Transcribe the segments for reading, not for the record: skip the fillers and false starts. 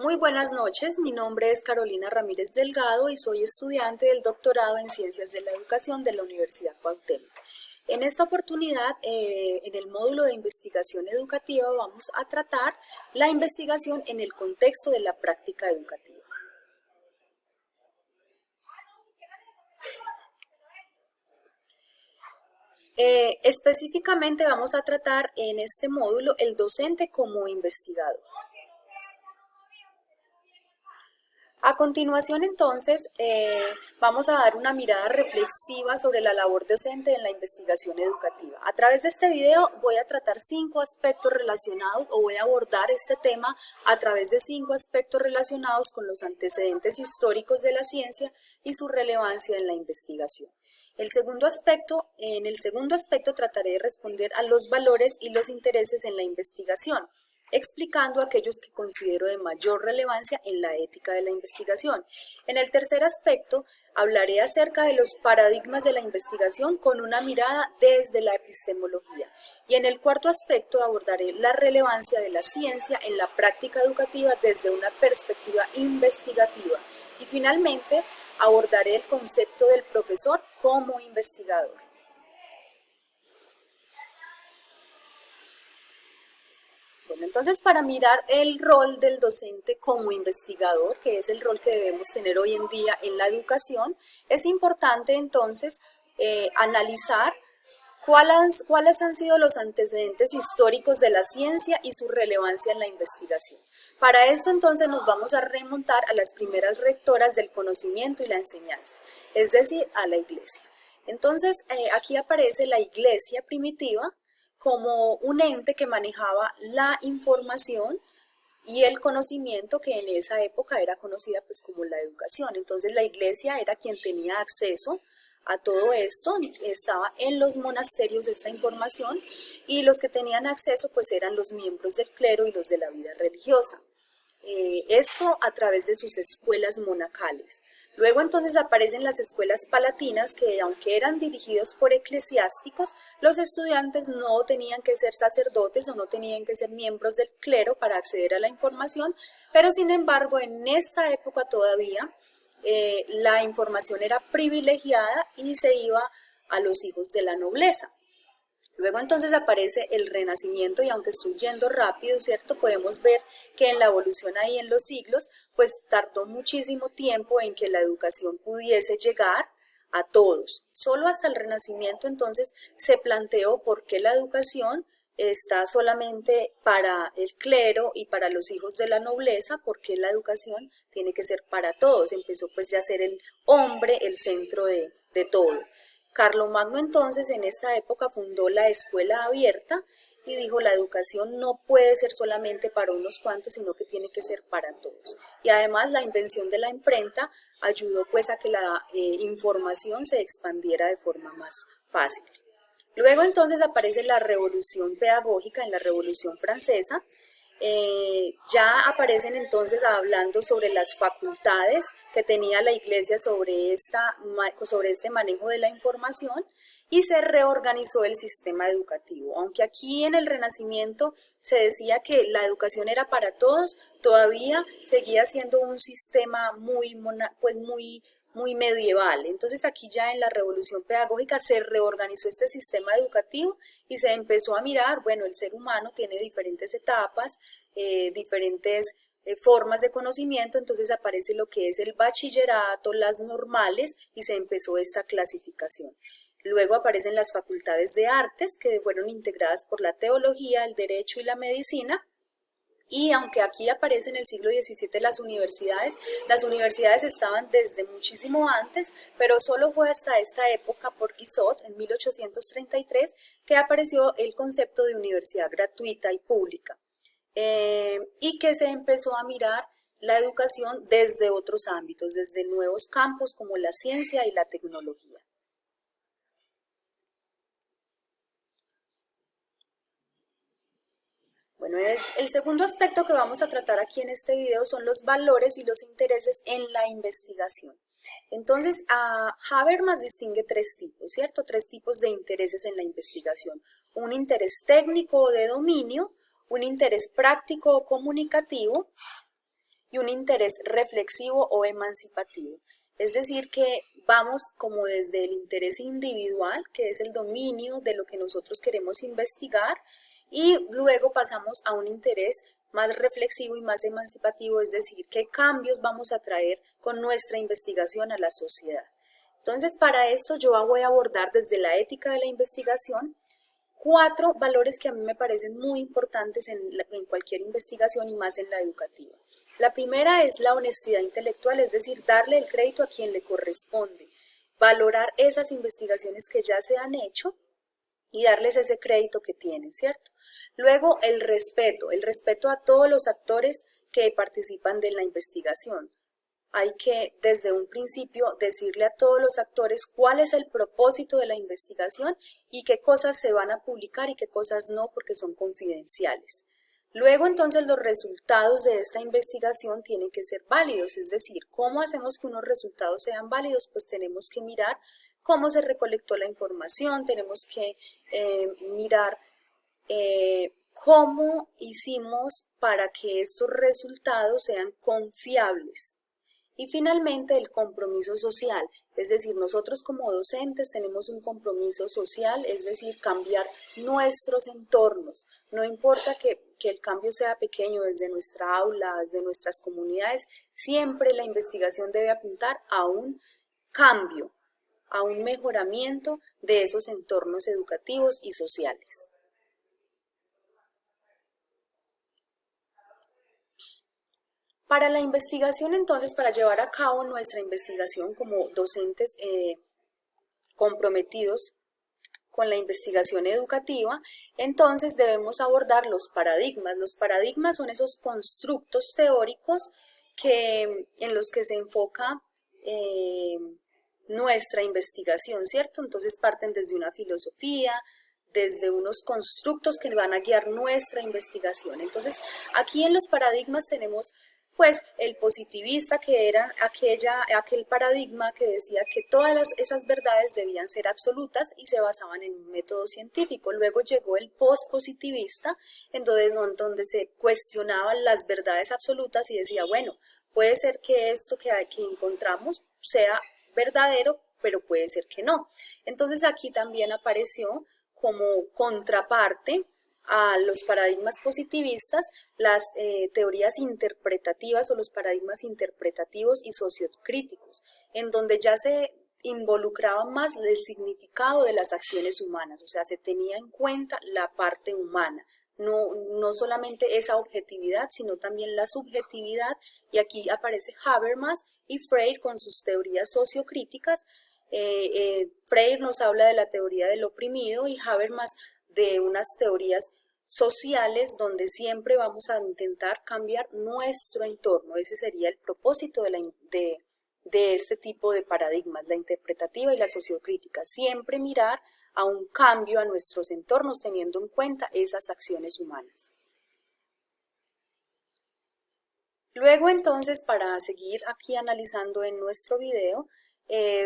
Muy buenas noches, mi nombre es Carolina Ramírez Delgado y soy estudiante del doctorado en Ciencias de la Educación de la Universidad Cuauhtémoc. En esta oportunidad, en el módulo de investigación educativa, vamos a tratar la investigación en el contexto de la práctica educativa. Específicamente vamos a tratar en este módulo el docente como investigador. A continuación, entonces, vamos a dar una mirada reflexiva sobre la labor docente en la investigación educativa. A través de este video voy a tratar 5 aspectos relacionados o voy a abordar este tema a través de 5 aspectos relacionados con los antecedentes históricos de la ciencia y su relevancia en la investigación. En el segundo aspecto trataré de responder a los valores y los intereses en la investigación, explicando aquellos que considero de mayor relevancia en la ética de la investigación. En el tercer aspecto, hablaré acerca de los paradigmas de la investigación con una mirada desde la epistemología. Y en el cuarto aspecto abordaré la relevancia de la ciencia en la práctica educativa desde una perspectiva investigativa. Y finalmente, abordaré el concepto del profesor como investigador. Bueno, entonces para mirar el rol del docente como investigador, que es el rol que debemos tener hoy en día en la educación, es importante entonces analizar cuáles han sido los antecedentes históricos de la ciencia y su relevancia en la investigación. Para eso entonces nos vamos a remontar a las primeras rectoras del conocimiento y la enseñanza, es decir, a la Iglesia. Entonces aquí aparece la Iglesia primitiva como un ente que manejaba la información y el conocimiento, que en esa época era conocida pues como la educación. Entonces la Iglesia era quien tenía acceso a todo esto, estaba en los monasterios esta información, y los que tenían acceso pues eran los miembros del clero y los de la vida religiosa. Esto a través de sus escuelas monacales. Luego entonces aparecen las escuelas palatinas, que aunque eran dirigidos por eclesiásticos, los estudiantes no tenían que ser sacerdotes o no tenían que ser miembros del clero para acceder a la información, pero sin embargo en esta época todavía la información era privilegiada y se iba a los hijos de la nobleza. Luego entonces aparece el Renacimiento, y aunque estoy yendo rápido, ¿cierto? Podemos ver que en la evolución ahí en los siglos, pues tardó muchísimo tiempo en que la educación pudiese llegar a todos. Solo hasta el Renacimiento entonces se planteó por qué la educación está solamente para el clero y para los hijos de la nobleza, porque la educación tiene que ser para todos. Empezó pues ya a ser el hombre el centro de todo. Carlomagno entonces en esta época fundó la escuela abierta y dijo: la educación no puede ser solamente para unos cuantos, sino que tiene que ser para todos. Y además la invención de la imprenta ayudó pues a que la información se expandiera de forma más fácil. Luego entonces aparece la revolución pedagógica en la Revolución Francesa. Ya aparecen entonces hablando sobre las facultades que tenía la Iglesia sobre este manejo de la información, y se reorganizó el sistema educativo. Aunque aquí en el Renacimiento se decía que la educación era para todos, todavía seguía siendo un sistema muy medieval. Entonces aquí ya en la Revolución Pedagógica se reorganizó este sistema educativo y se empezó a mirar, bueno, el ser humano tiene diferentes etapas, diferentes formas de conocimiento. Entonces aparece lo que es el bachillerato, las normales, y se empezó esta clasificación. Luego aparecen las facultades de artes, que fueron integradas por la teología, el derecho y la medicina. Y aunque aquí aparece en el siglo XVII las universidades estaban desde muchísimo antes, pero solo fue hasta esta época, por Guizot, en 1833, que apareció el concepto de universidad gratuita y pública, y que se empezó a mirar la educación desde otros ámbitos, desde nuevos campos como la ciencia y la tecnología. Bueno, el segundo aspecto que vamos a tratar aquí en este video son los valores y los intereses en la investigación. Entonces, Habermas distingue 3 tipos, ¿cierto? 3 tipos de intereses en la investigación. Un interés técnico o de dominio, un interés práctico o comunicativo, y un interés reflexivo o emancipativo. Es decir, que vamos como desde el interés individual, que es el dominio de lo que nosotros queremos investigar, y luego pasamos a un interés más reflexivo y más emancipativo, es decir, qué cambios vamos a traer con nuestra investigación a la sociedad. Entonces, para esto yo voy a abordar desde la ética de la investigación 4 valores que a mí me parecen muy importantes en cualquier investigación y más en la educativa. La primera es la honestidad intelectual, es decir, darle el crédito a quien le corresponde, valorar esas investigaciones que ya se han hecho y darles ese crédito que tienen, ¿cierto? Luego, el respeto a todos los actores que participan de la investigación. Hay que, desde un principio, decirle a todos los actores cuál es el propósito de la investigación y qué cosas se van a publicar y qué cosas no, porque son confidenciales. Luego, entonces, los resultados de esta investigación tienen que ser válidos, es decir, ¿cómo hacemos que unos resultados sean válidos? Pues tenemos que mirar cómo se recolectó la información, tenemos que mirar cómo hicimos para que estos resultados sean confiables. Y finalmente el compromiso social, es decir, nosotros como docentes tenemos un compromiso social, es decir, cambiar nuestros entornos. No importa que el cambio sea pequeño desde nuestra aula, desde nuestras comunidades, siempre la investigación debe apuntar a un cambio, a un mejoramiento de esos entornos educativos y sociales. Para la investigación, entonces, para llevar a cabo nuestra investigación como docentes comprometidos con la investigación educativa, entonces debemos abordar los paradigmas. Los paradigmas son esos constructos teóricos en los que se enfoca nuestra investigación, ¿cierto? Entonces parten desde una filosofía, desde unos constructos que van a guiar nuestra investigación. Entonces, aquí en los paradigmas tenemos pues el positivista, que era aquel paradigma que decía que todas esas verdades debían ser absolutas y se basaban en un método científico. Luego llegó el postpositivista, en donde se cuestionaban las verdades absolutas y decía, bueno, puede ser que esto que encontramos sea verdadero, pero puede ser que no. Entonces aquí también apareció como contraparte a los paradigmas positivistas, las teorías interpretativas o los paradigmas interpretativos y sociocríticos, en donde ya se involucraba más el significado de las acciones humanas, o sea, se tenía en cuenta la parte humana, no solamente esa objetividad, sino también la subjetividad, y aquí aparece Habermas y Freire con sus teorías sociocríticas. Freire nos habla de la teoría del oprimido y Habermas de unas teorías sociales donde siempre vamos a intentar cambiar nuestro entorno. Ese sería el propósito de este tipo de paradigmas, la interpretativa y la sociocrítica. Siempre mirar a un cambio a nuestros entornos teniendo en cuenta esas acciones humanas. Luego entonces, para seguir aquí analizando en nuestro video,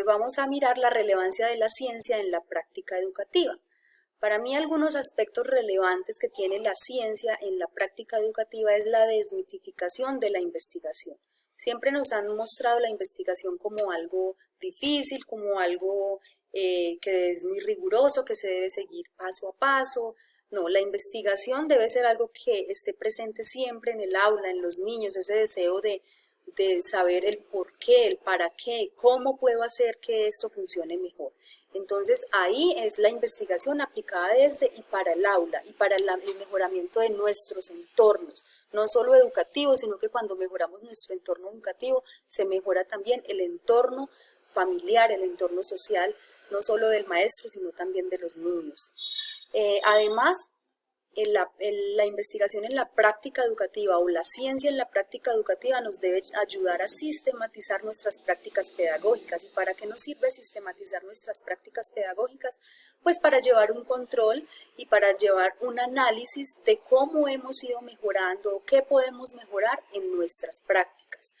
vamos a mirar la relevancia de la ciencia en la práctica educativa. Para mí algunos aspectos relevantes que tiene la ciencia en la práctica educativa es la desmitificación de la investigación. Siempre nos han mostrado la investigación como algo difícil, como algo que es muy riguroso, que se debe seguir paso a paso. No, la investigación debe ser algo que esté presente siempre en el aula, en los niños, ese deseo de saber el por qué, el para qué, cómo puedo hacer que esto funcione mejor. Entonces ahí es la investigación aplicada desde y para el aula y para el mejoramiento de nuestros entornos, no solo educativos, sino que cuando mejoramos nuestro entorno educativo se mejora también el entorno familiar, el entorno social, no solo del maestro, sino también de los niños. Además, la investigación en la práctica educativa o la ciencia en la práctica educativa nos debe ayudar a sistematizar nuestras prácticas pedagógicas. ¿Y para qué nos sirve sistematizar nuestras prácticas pedagógicas? Pues para llevar un control y para llevar un análisis de cómo hemos ido mejorando o qué podemos mejorar en nuestras prácticas.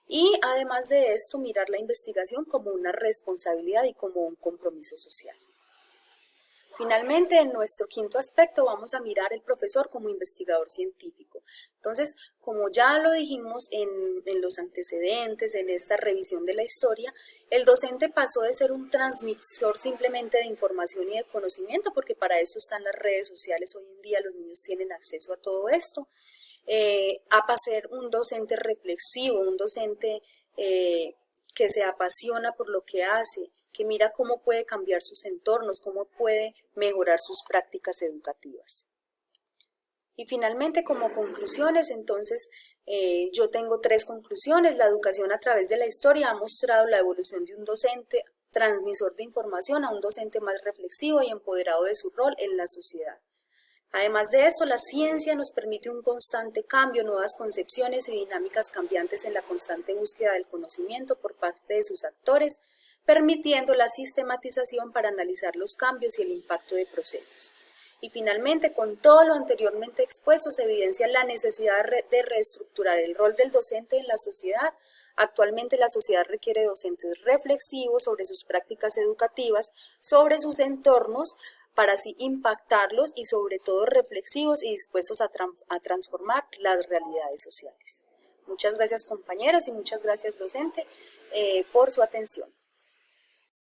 Y además de esto, mirar la investigación como una responsabilidad y como un compromiso social. Finalmente, en nuestro quinto aspecto vamos a mirar el profesor como investigador científico. Entonces, como ya lo dijimos en los antecedentes, en esta revisión de la historia, el docente pasó de ser un transmisor simplemente de información y de conocimiento, porque para eso están las redes sociales hoy en día, los niños tienen acceso a todo esto, a ser un docente reflexivo, un docente que se apasiona por lo que hace, que mira cómo puede cambiar sus entornos, cómo puede mejorar sus prácticas educativas. Y finalmente, como conclusiones, entonces, yo tengo 3 conclusiones. La educación a través de la historia ha mostrado la evolución de un docente transmisor de información a un docente más reflexivo y empoderado de su rol en la sociedad. Además de esto, la ciencia nos permite un constante cambio, nuevas concepciones y dinámicas cambiantes en la constante búsqueda del conocimiento por parte de sus actores, permitiendo la sistematización para analizar los cambios y el impacto de procesos. Y finalmente, con todo lo anteriormente expuesto, se evidencia la necesidad de reestructurar el rol del docente en la sociedad. Actualmente la sociedad requiere docentes reflexivos sobre sus prácticas educativas, sobre sus entornos, para así impactarlos y sobre todo reflexivos y dispuestos a transformar las realidades sociales. Muchas gracias compañeros y muchas gracias docente por su atención.